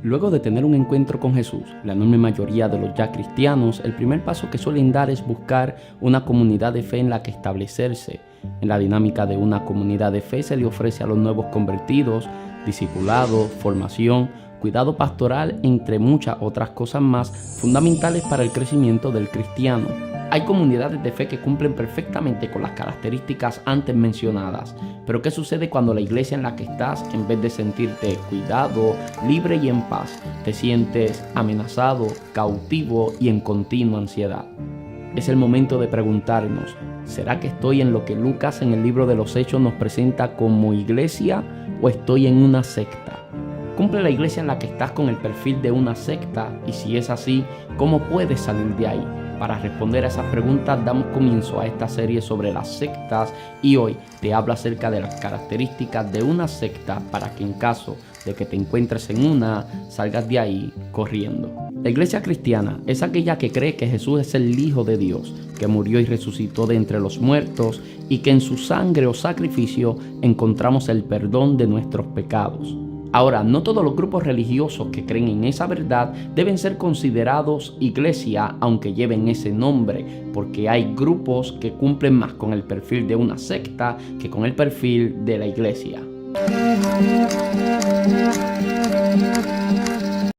Luego de tener un encuentro con Jesús, la enorme mayoría de los ya cristianos, el primer paso que suelen dar es buscar una comunidad de fe en la que establecerse. En la dinámica de una comunidad de fe se le ofrece a los nuevos convertidos discipulado, formación, cuidado pastoral, entre muchas otras cosas más fundamentales para el crecimiento del cristiano. Hay comunidades de fe que cumplen perfectamente con las características antes mencionadas, pero ¿qué sucede cuando la iglesia en la que estás, en vez de sentirte cuidado, libre y en paz, te sientes amenazado, cautivo y en continua ansiedad? Es el momento de preguntarnos, ¿será que estoy en lo que Lucas en el libro de los Hechos nos presenta como iglesia o estoy en una secta? ¿Cumple la iglesia en la que estás con el perfil de una secta? Y si es así, ¿cómo puedes salir de ahí? Para responder a esas preguntas damos comienzo a esta serie sobre las sectas y hoy te hablo acerca de las características de una secta para que en caso de que te encuentres en una, salgas de ahí corriendo. La iglesia cristiana es aquella que cree que Jesús es el Hijo de Dios, que murió y resucitó de entre los muertos y que en su sangre o sacrificio encontramos el perdón de nuestros pecados. Ahora, no todos los grupos religiosos que creen en esa verdad deben ser considerados iglesia, aunque lleven ese nombre, porque hay grupos que cumplen más con el perfil de una secta que con el perfil de la iglesia.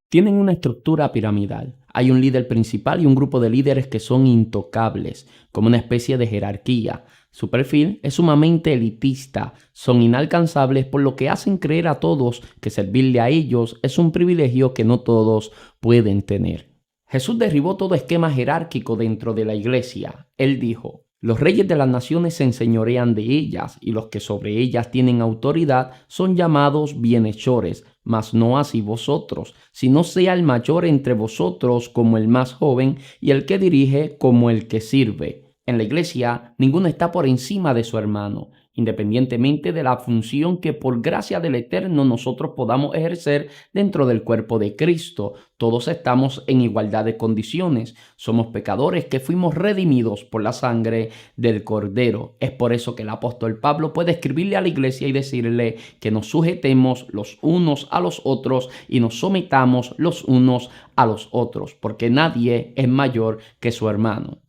Tienen una estructura piramidal. Hay un líder principal y un grupo de líderes que son intocables, como una especie de jerarquía. Su perfil es sumamente elitista, son inalcanzables por lo que hacen creer a todos que servirle a ellos es un privilegio que no todos pueden tener. Jesús derribó todo esquema jerárquico dentro de la iglesia. Él dijo: los reyes de las naciones se enseñorean de ellas y los que sobre ellas tienen autoridad son llamados bienhechores, mas no así vosotros, sino sea el mayor entre vosotros como el más joven y el que dirige como el que sirve. En la iglesia, ninguno está por encima de su hermano, independientemente de la función que por gracia del Eterno nosotros podamos ejercer dentro del cuerpo de Cristo. Todos estamos en igualdad de condiciones. Somos pecadores que fuimos redimidos por la sangre del Cordero. Es por eso que el apóstol Pablo puede escribirle a la iglesia y decirle que nos sujetemos los unos a los otros y nos sometamos los unos a los otros, porque nadie es mayor que su hermano.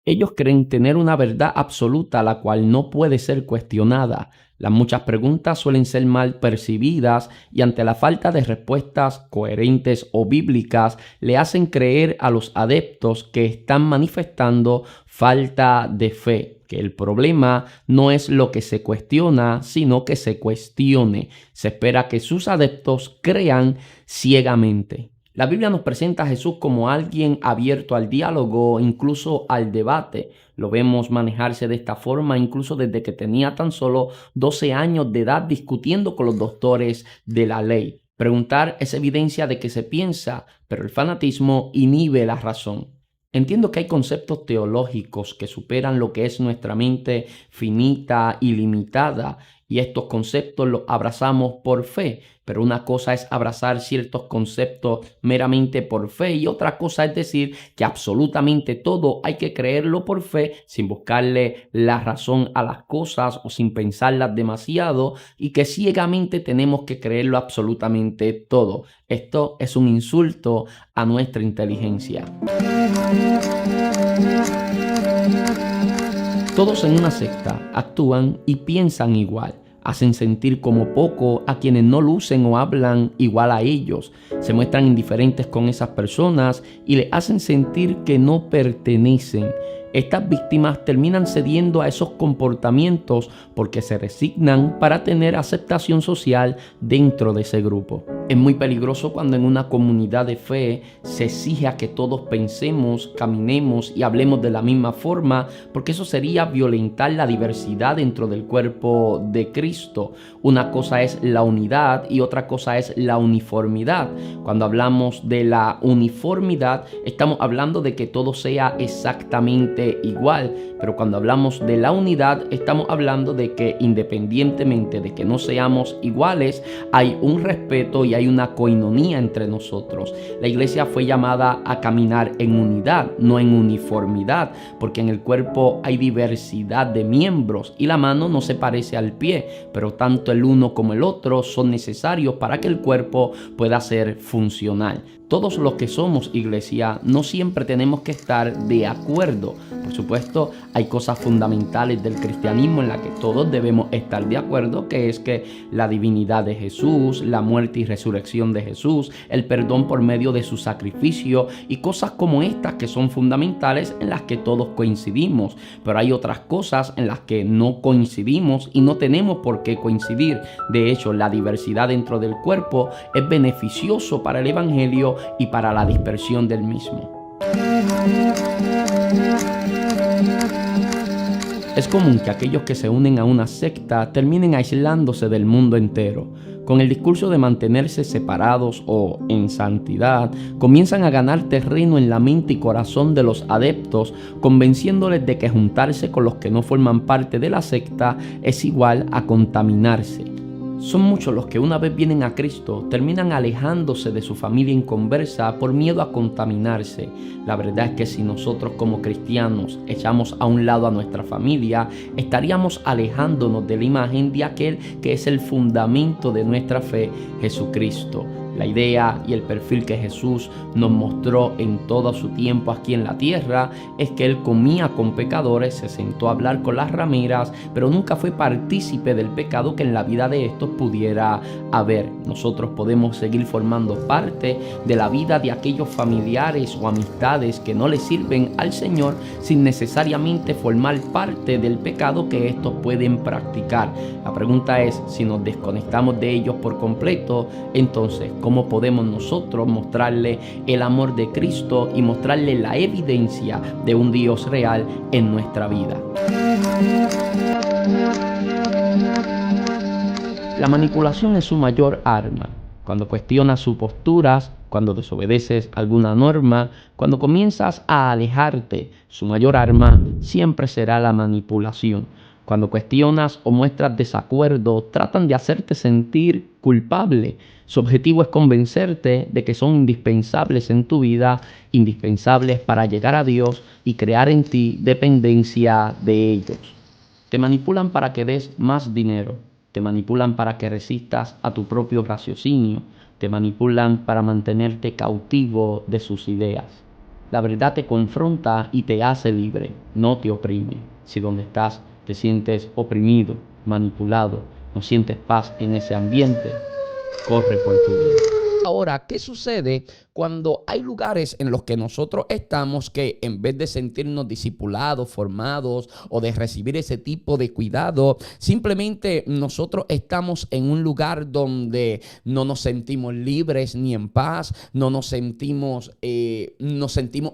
Ellos creen tener una verdad absoluta la cual no puede ser cuestionada. Las muchas preguntas suelen ser mal percibidas y ante la falta de respuestas coherentes o bíblicas le hacen creer a los adeptos que están manifestando falta de fe, que el problema no es lo que se cuestiona, sino que se cuestione. Se espera que sus adeptos crean ciegamente. La Biblia nos presenta a Jesús como alguien abierto al diálogo, incluso al debate. Lo vemos manejarse de esta forma incluso desde que tenía tan solo 12 años de edad discutiendo con los doctores de la ley. Preguntar es evidencia de que se piensa, pero el fanatismo inhibe la razón. Entiendo que hay conceptos teológicos que superan lo que es nuestra mente finita y limitada, y estos conceptos los abrazamos por fe, pero una cosa es abrazar ciertos conceptos meramente por fe y otra cosa es decir que absolutamente todo hay que creerlo por fe sin buscarle la razón a las cosas o sin pensarlas demasiado y que ciegamente tenemos que creerlo absolutamente todo. Esto es un insulto a nuestra inteligencia. Todos en una secta actúan y piensan igual. Hacen sentir como poco a quienes no lucen o hablan igual a ellos. Se muestran indiferentes con esas personas y les hacen sentir que no pertenecen. Estas víctimas terminan cediendo a esos comportamientos porque se resignan para tener aceptación social dentro de ese grupo. Es muy peligroso cuando en una comunidad de fe se exige a que todos pensemos, caminemos y hablemos de la misma forma, porque eso sería violentar la diversidad dentro del cuerpo de Cristo. Una cosa es la unidad y otra cosa es la uniformidad. Cuando hablamos de la uniformidad, estamos hablando de que todo sea exactamente igual, pero cuando hablamos de la unidad, estamos hablando de que independientemente de que no seamos iguales, hay un respeto y y hay una coinonía entre nosotros. La iglesia fue llamada a caminar en unidad, no en uniformidad, porque en el cuerpo hay diversidad de miembros y la mano no se parece al pie, pero tanto el uno como el otro son necesarios para que el cuerpo pueda ser funcional. Todos los que somos iglesia no siempre tenemos que estar de acuerdo. Por supuesto, hay cosas fundamentales del cristianismo en las que todos debemos estar de acuerdo, que es que la divinidad de Jesús, la muerte y resurrección de Jesús, el perdón por medio de su sacrificio y cosas como estas que son fundamentales en las que todos coincidimos. Pero hay otras cosas en las que no coincidimos y no tenemos por qué coincidir. De hecho, la diversidad dentro del cuerpo es beneficioso para el evangelio y para la dispersión del mismo. Es común que aquellos que se unen a una secta terminen aislándose del mundo entero. Con el discurso de mantenerse separados o en santidad, comienzan a ganar terreno en la mente y corazón de los adeptos, convenciéndoles de que juntarse con los que no forman parte de la secta es igual a contaminarse. Son muchos los que una vez vienen a Cristo terminan alejándose de su familia inconversa por miedo a contaminarse. La verdad es que si nosotros como cristianos echamos a un lado a nuestra familia, estaríamos alejándonos de la imagen de aquel que es el fundamento de nuestra fe, Jesucristo. La idea y el perfil que Jesús nos mostró en todo su tiempo aquí en la tierra es que Él comía con pecadores, se sentó a hablar con las rameras, pero nunca fue partícipe del pecado que en la vida de estos pudiera haber. Nosotros podemos seguir formando parte de la vida de aquellos familiares o amistades que no le sirven al Señor sin necesariamente formar parte del pecado que estos pueden practicar. La pregunta es, si nos desconectamos de ellos por completo, entonces, ¿cómo podemos nosotros mostrarle el amor de Cristo y mostrarle la evidencia de un Dios real en nuestra vida? La manipulación es su mayor arma. Cuando cuestionas sus posturas, cuando desobedeces alguna norma, cuando comienzas a alejarte, su mayor arma siempre será la manipulación. Cuando cuestionas o muestras desacuerdo, tratan de hacerte sentir culpable. Su objetivo es convencerte de que son indispensables en tu vida, indispensables para llegar a Dios y crear en ti dependencia de ellos. Te manipulan para que des más dinero, te manipulan para que resistas a tu propio raciocinio, te manipulan para mantenerte cautivo de sus ideas. La verdad te confronta y te hace libre, no te oprime. Si donde estás te sientes oprimido, manipulado, no sientes paz en ese ambiente, corre por tu vida. Ahora, ¿qué sucede cuando hay lugares en los que nosotros estamos que en vez de sentirnos discipulados, formados o de recibir ese tipo de cuidado, simplemente nosotros estamos en un lugar donde no nos sentimos libres ni en paz, nos sentimos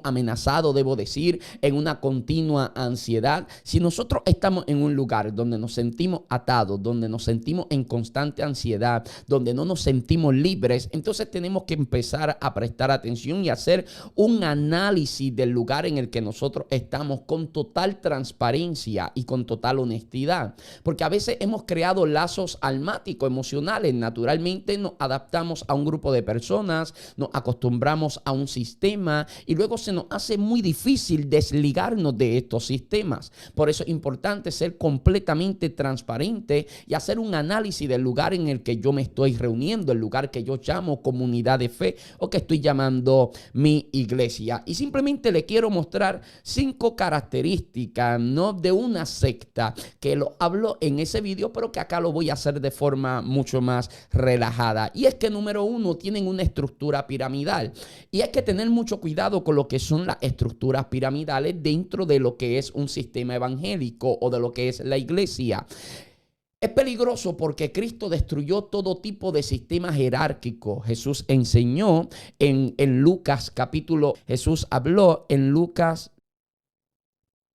amenazados, debo decir, en una continua ansiedad? Si nosotros estamos en un lugar donde nos sentimos atados, donde nos sentimos en constante ansiedad, donde no nos sentimos libres, entonces tenemos que empezar a prestar atención y hacer un análisis del lugar en el que nosotros estamos con total transparencia y con total honestidad. Porque a veces hemos creado lazos almáticos, emocionales. Naturalmente nos adaptamos a un grupo de personas, nos acostumbramos a un sistema y luego se nos hace muy difícil desligarnos de estos sistemas. Por eso es importante ser completamente transparente y hacer un análisis del lugar en el que yo me estoy reuniendo, el lugar que yo llamo comunidad de fe o que estoy llamando mi iglesia. Y simplemente le quiero mostrar 5 características, ¿no?, de una secta que lo hablo en ese video, pero que acá lo voy a hacer de forma mucho más relajada. Y es que número 1, tienen una estructura piramidal. Y hay que tener mucho cuidado con lo que son las estructuras piramidales dentro de lo que es un sistema evangélico o de lo que es la iglesia. Es peligroso porque Cristo destruyó todo tipo de sistema jerárquico. Jesús enseñó en Lucas capítulo, Jesús habló en Lucas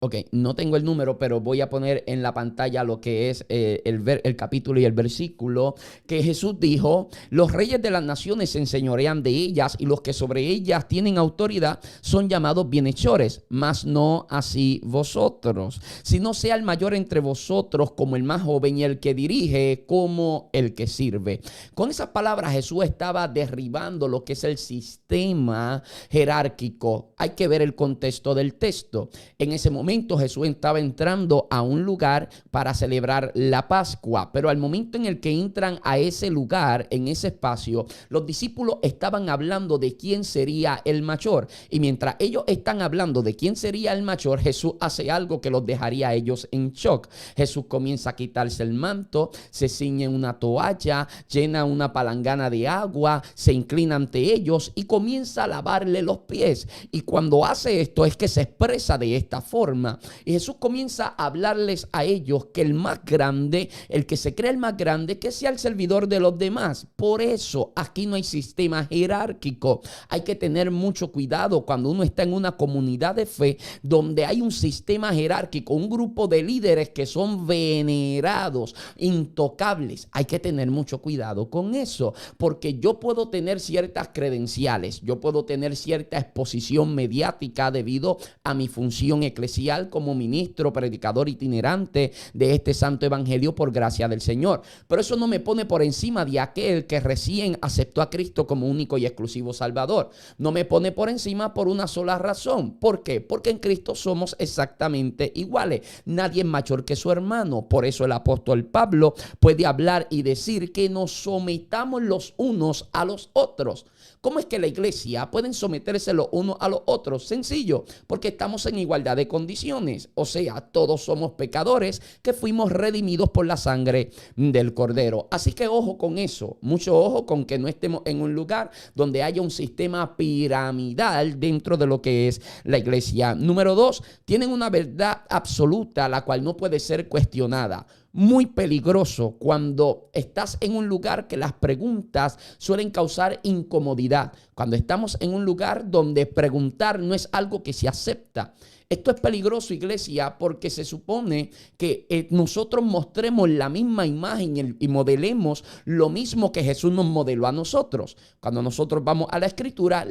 Ok, no tengo el número, pero voy a poner en la pantalla lo que es el capítulo y el versículo que Jesús dijo: los reyes de las naciones se enseñorean de ellas y los que sobre ellas tienen autoridad son llamados bienhechores, mas no así vosotros, sino sea el mayor entre vosotros como el más joven y el que dirige como el que sirve. Con esas palabras Jesús estaba derribando lo que es el sistema jerárquico. Hay que ver el contexto del texto. En ese momento Jesús estaba entrando a un lugar para celebrar la Pascua, pero al momento en el que entran a ese lugar, en ese espacio, los discípulos estaban hablando de quién sería el mayor, y mientras ellos están hablando de quién sería el mayor, Jesús hace algo que los dejaría a ellos en shock. Jesús comienza a quitarse el manto, se ciñe una toalla, llena una palangana de agua, se inclina ante ellos y comienza a lavarle los pies, y cuando hace esto es que se expresa de esta forma. Y Jesús comienza a hablarles a ellos que el más grande, el que se cree el más grande, que sea el servidor de los demás. Por eso aquí no hay sistema jerárquico. Hay que tener mucho cuidado cuando uno está en una comunidad de fe donde hay un sistema jerárquico, un grupo de líderes que son venerados, intocables. Hay que tener mucho cuidado con eso, porque yo puedo tener ciertas credenciales, yo puedo tener cierta exposición mediática debido a mi función eclesial como ministro, predicador itinerante de este santo evangelio por gracia del Señor. Pero eso no me pone por encima de aquel que recién aceptó a Cristo como único y exclusivo Salvador. No me pone por encima por una sola razón. ¿Por qué? Porque en Cristo somos exactamente iguales. Nadie es mayor que su hermano. Por eso el apóstol Pablo puede hablar y decir que nos sometamos los unos a los otros. ¿Cómo es que la iglesia pueden someterse los unos a los otros? Sencillo, porque estamos en igualdad de condiciones. O sea, todos somos pecadores que fuimos redimidos por la sangre del Cordero. Así que ojo con eso, mucho ojo con que no estemos en un lugar donde haya un sistema piramidal dentro de lo que es la iglesia. Número 2, tienen una verdad absoluta, la cual no puede ser cuestionada. Muy peligroso cuando estás en un lugar que las preguntas suelen causar incomodidad. Cuando estamos en un lugar donde preguntar no es algo que se acepta. Esto es peligroso, iglesia, porque se supone que nosotros mostremos la misma imagen y modelemos lo mismo que Jesús nos modeló a nosotros. Cuando nosotros vamos a la Escritura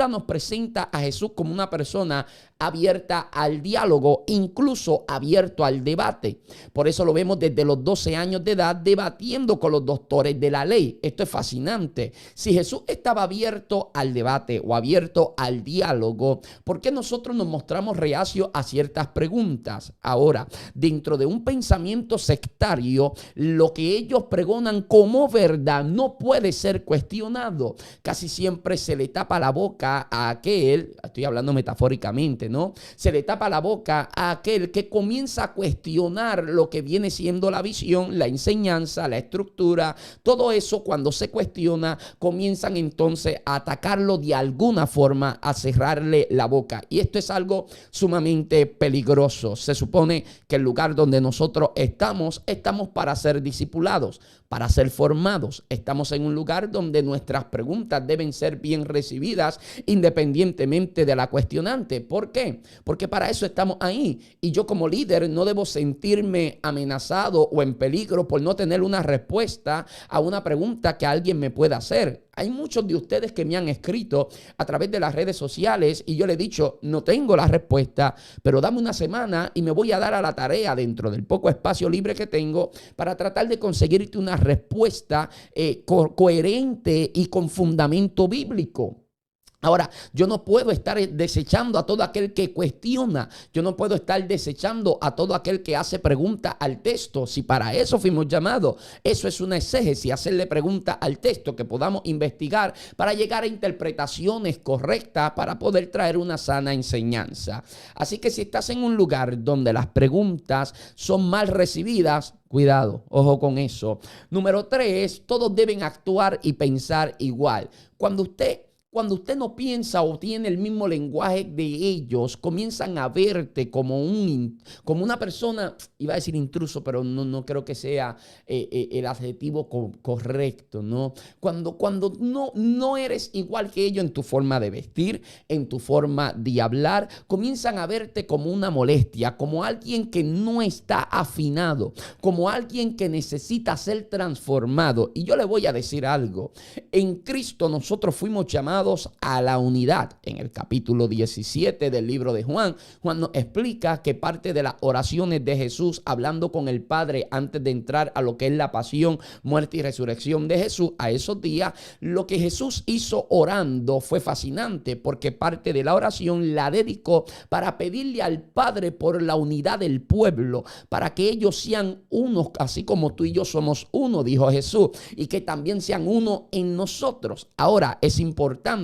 nos presenta a Jesús como una persona abierta al diálogo, incluso abierto al debate. Por eso lo vemos desde los 12 años de edad debatiendo con los doctores de la ley. Esto es fascinante. Si Jesús estaba abierto al debate o abierto al diálogo, ¿por qué nosotros nos mostramos reacios a ciertas preguntas? Ahora, dentro de un pensamiento sectario, lo que ellos pregonan como verdad no puede ser cuestionado. Casi siempre se le tapa la boca a aquel, estoy hablando metafóricamente, ¿no? Se le tapa la boca a aquel que comienza a cuestionar lo que viene siendo la visión, la enseñanza, la estructura. Todo eso, cuando se cuestiona, comienzan entonces a atacarlo de alguna forma, a cerrarle la boca. Y esto es algo sumamente peligroso. Se supone que el lugar donde nosotros estamos para ser discipulados, para ser formados. Estamos en un lugar donde nuestras preguntas deben ser bien recibidas independientemente de la cuestionante. ¿Por qué? Porque para eso estamos ahí. Y yo como líder no debo sentirme amenazado o en peligro por no tener una respuesta a una pregunta que alguien me pueda hacer. Hay muchos de ustedes que me han escrito a través de las redes sociales y yo le he dicho, no tengo la respuesta, pero dame una semana y me voy a dar a la tarea dentro del poco espacio libre que tengo para tratar de conseguirte una respuesta coherente y con fundamento bíblico. Ahora, yo no puedo estar desechando a todo aquel que cuestiona. Yo no puedo estar desechando a todo aquel que hace preguntas al texto. Si para eso fuimos llamados, eso es una exégesis, hacerle preguntas al texto que podamos investigar para llegar a interpretaciones correctas para poder traer una sana enseñanza. Así que si estás en un lugar donde las preguntas son mal recibidas, cuidado, ojo con eso. Número 3, todos deben actuar y pensar igual. Cuando usted Cuando usted no piensa o tiene el mismo lenguaje de ellos, comienzan a verte como una persona, iba a decir intruso, pero no creo que sea el adjetivo correcto, ¿no? Cuando no eres igual que ellos en tu forma de vestir, en tu forma de hablar, comienzan a verte como una molestia, como alguien que no está afinado, como alguien que necesita ser transformado. Y yo le voy a decir algo, en Cristo nosotros fuimos llamados a la unidad. En el capítulo 17 del libro de Juan, Juan nos explica que parte de las oraciones de Jesús hablando con el Padre antes de entrar a lo que es la pasión, muerte y resurrección de Jesús a esos días, lo que Jesús hizo orando fue fascinante, porque parte de la oración la dedicó para pedirle al Padre por la unidad del pueblo, para que ellos sean unos, así como tú y yo somos uno, dijo Jesús, y que también sean uno en nosotros. Ahora, es importante,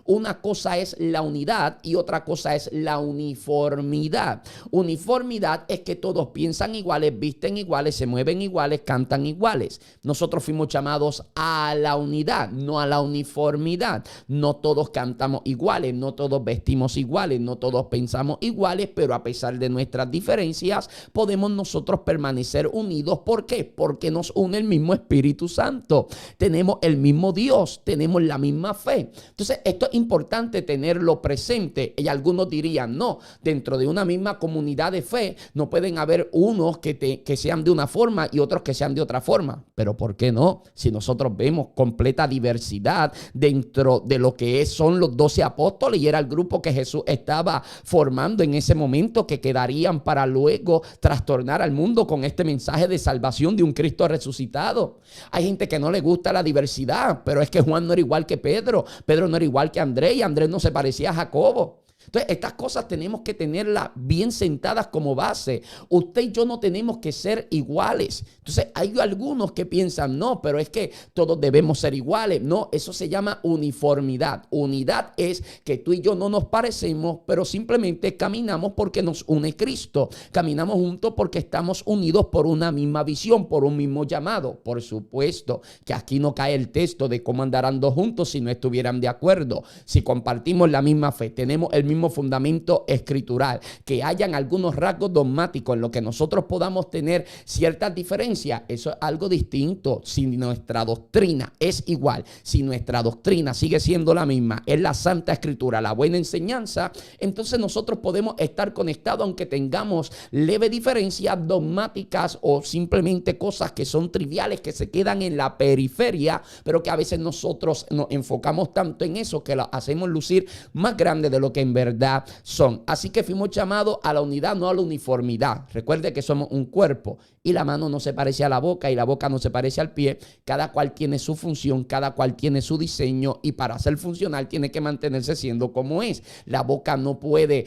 una cosa es la unidad y otra cosa es la uniformidad. Uniformidad es que todos piensan iguales, visten iguales, se mueven iguales, cantan iguales. Nosotros fuimos llamados a la unidad, no a la uniformidad. No todos cantamos iguales, no todos vestimos iguales, no todos pensamos iguales, pero a pesar de nuestras diferencias, podemos nosotros permanecer unidos. ¿Por qué? Porque nos une el mismo Espíritu Santo. Tenemos el mismo Dios, tenemos la misma fe. Entonces, esto es importante tenerlo presente. Y algunos dirían, no, dentro de una misma comunidad de fe, no pueden haber unos que sean de una forma y otros que sean de otra forma. Pero ¿por qué no? Si nosotros vemos completa diversidad dentro de lo que son los 12 apóstoles, y era el grupo que Jesús estaba formando en ese momento, que quedarían para luego trastornar al mundo con este mensaje de salvación de un Cristo resucitado. Hay gente que no le gusta la diversidad, pero es que Juan no era igual que Pedro, Pedro no era igual que Andrés, y Andrés no se parecía a Jacobo. Entonces, estas cosas tenemos que tenerlas bien sentadas como base. Usted y yo no tenemos que ser iguales. Entonces, hay algunos que piensan, no, pero es que todos debemos ser iguales. No, eso se llama uniformidad. Unidad es que tú y yo no nos parecemos, pero simplemente caminamos porque nos une Cristo. Caminamos juntos porque estamos unidos por una misma visión, por un mismo llamado. Por supuesto que aquí no cae el texto de cómo andarán dos juntos si no estuvieran de acuerdo. Si compartimos la misma fe, tenemos el mismo fundamento escritural, que hayan algunos rasgos dogmáticos en lo que nosotros podamos tener ciertas diferencias, eso es algo distinto. Si nuestra doctrina es igual, si nuestra doctrina sigue siendo la misma, es la Santa Escritura, la buena enseñanza, entonces nosotros podemos estar conectados aunque tengamos leve diferencias dogmáticas o simplemente cosas que son triviales, que se quedan en la periferia, pero que a veces nosotros nos enfocamos tanto en eso que lo hacemos lucir más grande de lo que en verdad son. Así que fuimos llamados a la unidad, no a la uniformidad. Recuerde que somos un cuerpo y la mano no se parece a la boca y la boca no se parece al pie. Cada cual tiene su función, cada cual tiene su diseño, y para ser funcional tiene que mantenerse siendo como es. La boca no puede,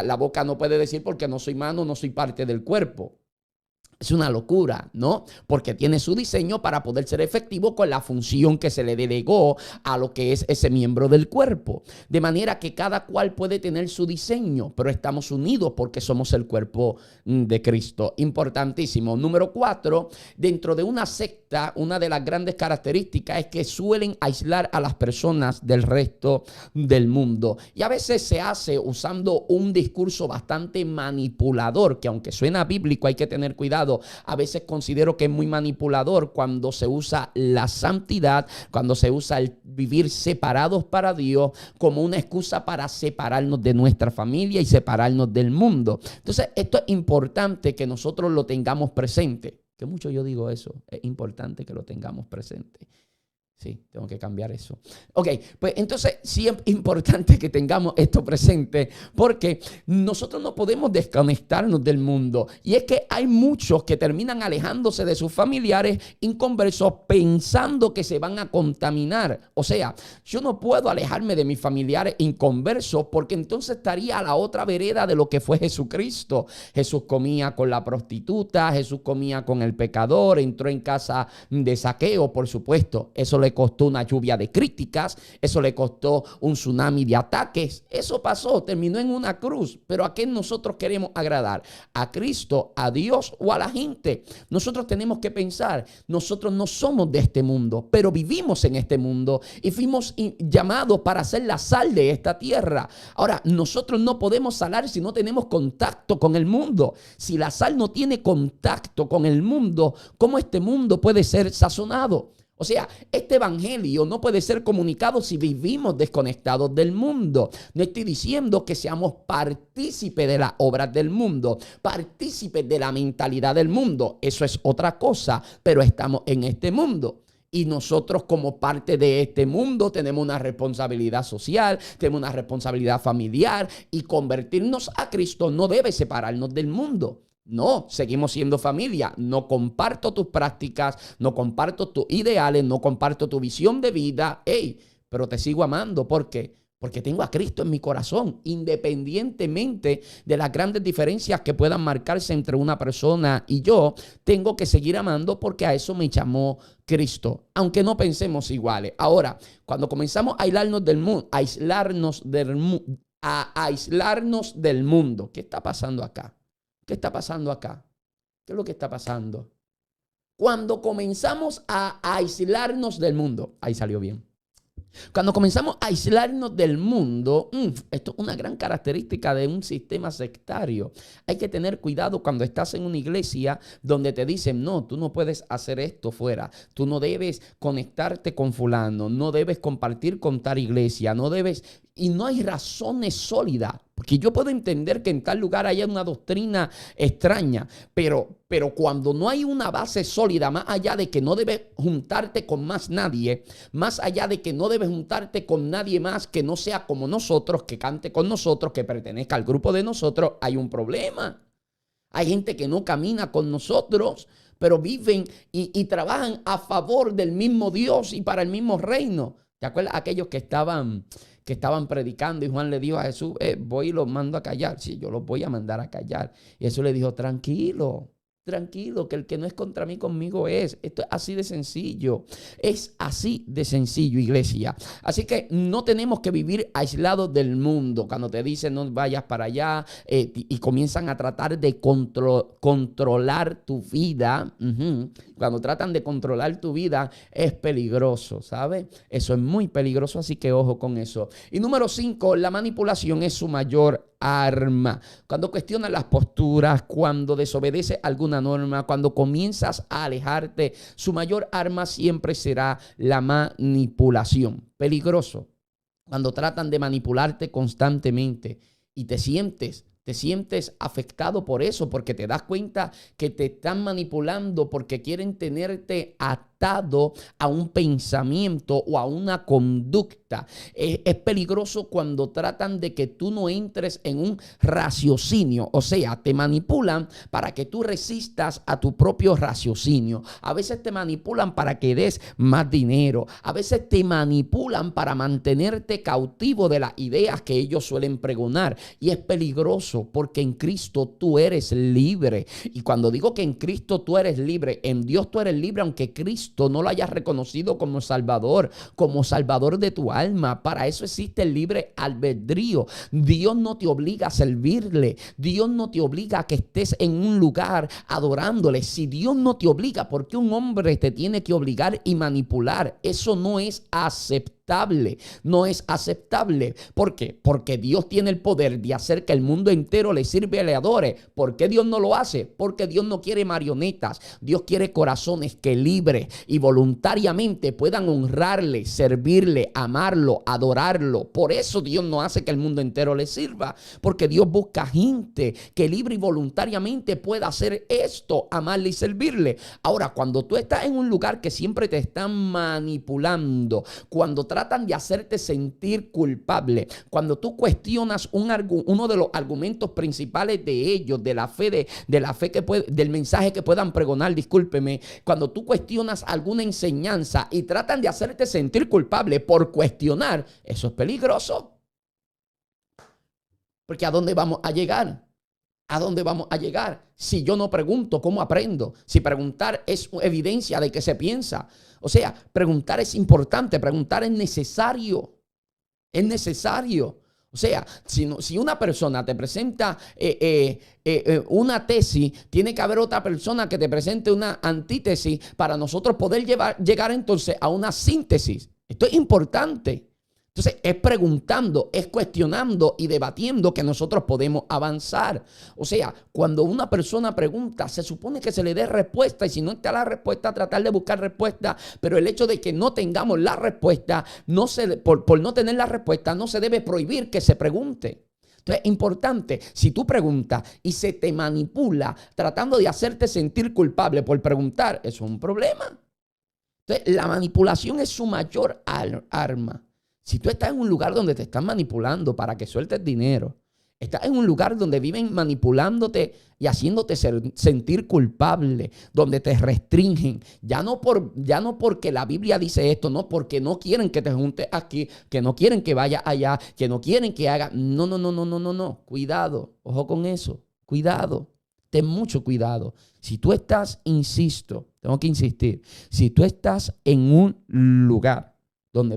la boca no puede decir porque no soy mano, no soy parte del cuerpo. Es una locura, ¿no? Porque tiene su diseño para poder ser efectivo con la función que se le delegó a lo que es ese miembro del cuerpo. De manera que cada cual puede tener su diseño, pero estamos unidos porque somos el cuerpo de Cristo. Importantísimo. Número 4, dentro de una secta, una de las grandes características es que suelen aislar a las personas del resto del mundo. Y a veces se hace usando un discurso bastante manipulador, que aunque suena bíblico hay que tener cuidado. A veces considero que es muy manipulador cuando se usa la santidad, cuando se usa el vivir separados para Dios como una excusa para separarnos de nuestra familia y separarnos del mundo. Entonces, esto es importante que nosotros lo tengamos presente. Que mucho yo digo eso, es importante que lo tengamos presente. Sí, tengo que cambiar eso. Ok, pues entonces sí es importante que tengamos esto presente, porque nosotros no podemos desconectarnos del mundo. Y es que hay muchos que terminan alejándose de sus familiares inconversos pensando que se van a contaminar. O sea, yo no puedo alejarme de mis familiares inconversos porque entonces estaría a la otra vereda de lo que fue Jesucristo. Jesús comía con la prostituta, Jesús comía con el pecador, entró en casa de Zaqueo, por supuesto. Eso lo le costó una lluvia de críticas, eso le costó un tsunami de ataques. Eso pasó, terminó en una cruz. Pero ¿a quién nosotros queremos agradar? ¿A Cristo, a Dios o a la gente? Nosotros tenemos que pensar, nosotros no somos de este mundo, pero vivimos en este mundo y fuimos llamados para ser la sal de esta tierra. Ahora, nosotros no podemos salar si no tenemos contacto con el mundo. Si la sal no tiene contacto con el mundo, ¿cómo este mundo puede ser sazonado? O sea, este evangelio no puede ser comunicado si vivimos desconectados del mundo. No estoy diciendo que seamos partícipes de las obras del mundo, partícipes de la mentalidad del mundo. Eso es otra cosa, pero estamos en este mundo. Y nosotros como parte de este mundo tenemos una responsabilidad social, tenemos una responsabilidad familiar, y convertirnos a Cristo no debe separarnos del mundo. No, seguimos siendo familia. No comparto tus prácticas, no comparto tus ideales, no comparto tu visión de vida. Pero te sigo amando. ¿Por qué? Porque tengo a Cristo en mi corazón, independientemente de las grandes diferencias que puedan marcarse entre una persona y yo. Tengo que seguir amando porque a eso me llamó Cristo, aunque no pensemos iguales. Ahora, cuando comenzamos a aislarnos del mundo, aislarnos del mundo, ¿qué está pasando acá? ¿Qué está pasando acá? ¿Qué es lo que está pasando? Cuando comenzamos a aislarnos del mundo, ahí salió bien. Cuando comenzamos a aislarnos del mundo, esto es una gran característica de un sistema sectario. Hay que tener cuidado cuando estás en una iglesia donde te dicen, no, tú no puedes hacer esto fuera, tú no debes conectarte con fulano, no debes compartir con tal iglesia, no debes, y no hay razones sólidas. Porque yo puedo entender que en tal lugar haya una doctrina extraña, pero cuando no hay una base sólida, más allá de que no debes juntarte con más nadie, más allá de que no debes juntarte con nadie más que no sea como nosotros, que cante con nosotros, que pertenezca al grupo de nosotros, hay un problema. Hay gente que no camina con nosotros, pero viven y trabajan a favor del mismo Dios y para el mismo reino. ¿Te acuerdas aquellos que estaban predicando y Juan le dijo a Jesús, voy y los mando a callar? Sí, yo los voy a mandar a callar. Y Jesús le dijo, tranquilo, que el que no es contra mí, conmigo es. Esto es así de sencillo. Es así de sencillo, iglesia. Así que no tenemos que vivir aislados del mundo. Cuando te dicen no vayas para allá y comienzan a tratar de controlar tu vida. Cuando tratan de controlar tu vida es peligroso, ¿sabes? Eso es muy peligroso, así que ojo con eso. Y número 5, la manipulación es su mayor arma. Cuando cuestionas las posturas, cuando desobedeces alguna norma, cuando comienzas a alejarte, su mayor arma siempre será la manipulación. Peligroso. Cuando tratan de manipularte constantemente y te sientes afectado por eso, porque te das cuenta que te están manipulando porque quieren tenerte atado a un pensamiento o a una conducta. Es peligroso cuando tratan de que tú no entres en un raciocinio, o sea, te manipulan para que tú resistas a tu propio raciocinio. A veces te manipulan para que des más dinero, a veces te manipulan para mantenerte cautivo de las ideas que ellos suelen pregonar, y es peligroso porque en Cristo tú eres libre. Y cuando digo que en Cristo tú eres libre, en Dios tú eres libre, aunque Cristo no lo hayas reconocido como Salvador de tu alma. Para eso existe el libre albedrío. Dios no te obliga a servirle. Dios no te obliga a que estés en un lugar adorándole. Si Dios no te obliga, ¿por qué un hombre te tiene que obligar y manipular? Eso no es aceptable. No es aceptable. ¿Por qué? Porque Dios tiene el poder de hacer que el mundo entero le sirva y le adore. ¿Por qué Dios no lo hace? Porque Dios no quiere marionetas. Dios quiere corazones que libres y voluntariamente puedan honrarle, servirle, amarlo, adorarlo. Por eso Dios no hace que el mundo entero le sirva. Porque Dios busca gente que libre y voluntariamente pueda hacer esto, amarle y servirle. Ahora, cuando tú estás en un lugar que siempre te están manipulando, cuando tratan de hacerte sentir culpable, cuando tú cuestionas uno de los argumentos principales de ellos, de la fe, del mensaje que puedan pregonar, discúlpeme, cuando tú cuestionas alguna enseñanza y tratan de hacerte sentir culpable por cuestionar, eso es peligroso. Porque ¿a dónde vamos a llegar? ¿A dónde vamos a llegar? Si yo no pregunto, ¿cómo aprendo? Si preguntar es evidencia de que se piensa. O sea, preguntar es importante, preguntar es necesario. Es necesario. O sea, si una persona te presenta una tesis, tiene que haber otra persona que te presente una antítesis para nosotros poder llegar entonces a una síntesis. Esto es importante. Entonces, es preguntando, es cuestionando y debatiendo que nosotros podemos avanzar. O sea, cuando una persona pregunta, se supone que se le dé respuesta, y si no está la respuesta, tratar de buscar respuesta. Pero el hecho de que no tengamos la respuesta, por no tener la respuesta, no se debe prohibir que se pregunte. Entonces, es importante, si tú preguntas y se te manipula tratando de hacerte sentir culpable por preguntar, eso es un problema. Entonces, la manipulación es su mayor arma. Si tú estás en un lugar donde te están manipulando para que sueltes dinero, estás en un lugar donde viven manipulándote y haciéndote sentir culpable, donde te restringen, ya no porque la Biblia dice esto, no porque no quieren que te juntes aquí, que no quieren que vayas allá, que no quieren que hagas. No. Cuidado, ojo con eso. Cuidado. Ten mucho cuidado. Si tú estás, insisto, tengo que insistir, si tú estás en un lugar donde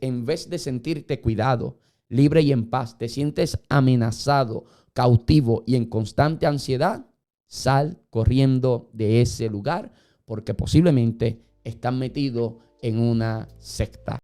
en vez de sentirte cuidado, libre y en paz, te sientes amenazado, cautivo y en constante ansiedad, sal corriendo de ese lugar porque posiblemente estás metido en una secta.